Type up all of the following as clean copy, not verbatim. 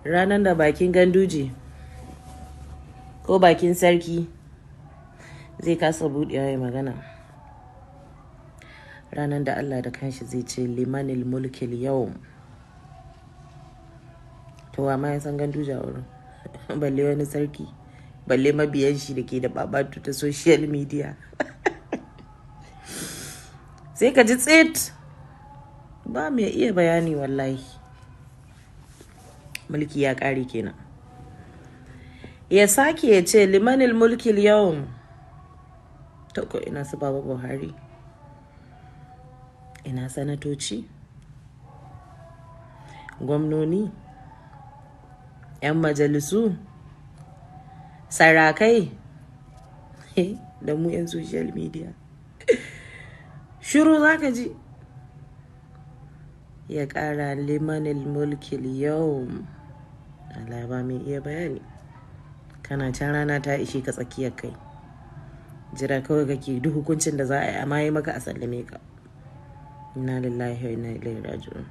Ranar da bakin ganduje ko bakin sarki zai kasa buɗewa ya magana, ranar da Allah da kanshi zai ce limanil mulkil yau. To wa ma ya san ganduje a wurin balle wani sarki, balle mabiyan shi da ke da babatu ta social media. Sai ka ji tsit ba mai iya bayani wallahi. Mulki ya ƙare kenan. Ya sake ya ce limanil mulkil yau. To ko ina su Baba Buhari, ina sanatoci, gwamnoni, 'yan majalisu, sarakai da mu 'yan social media. Shiru za ka ji. Ya ƙara limanil mulkil yau. Allah ba mai iya bayani. Kana can rana ta ishe ka tsakiyar kai, jira kawai kake duk hukuncin da za a yi amma yi maka a sallame ka. Inna lillahi wa inna ilaihi raji'un.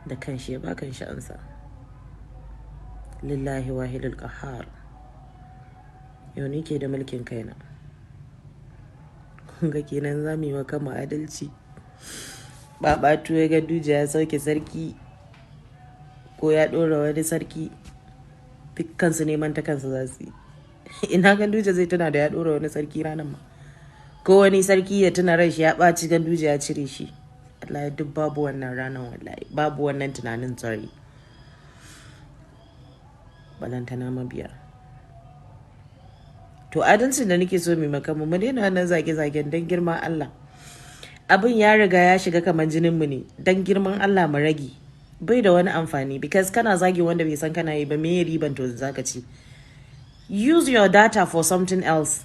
Da kanshi ya ba kanshi ansa. Lillahi wahidul qahhar. Yau ni ke da mulkin kaina. Kun ga kenan za mu yi wa kanmu adalci. Babatu ya ga Duje ya sauke sarki ko ya ɗora wani sarki, dukkansu neman ta kansu za su yi. Ina Ganduje zai tuna da ya ɗora wani sarki ranar ma, ko wani sarki ya tuna ran shi ya ɓaci Ganduje ya cire shi. Allah ya duk babu wannan ranar, wallahi babu wannan tunanin tsari. Balantana mabiya. To adalcin da nake so mai makamu mu daina nan zage-zagen don girman Allah. Abin ya riga ya shiga kamar jininmu ne, don girman Allah mu rage. Bai da wani amfani, because kana zagi wanda bai san kana yi ba, me riban to zaka ci. Use your data for something else.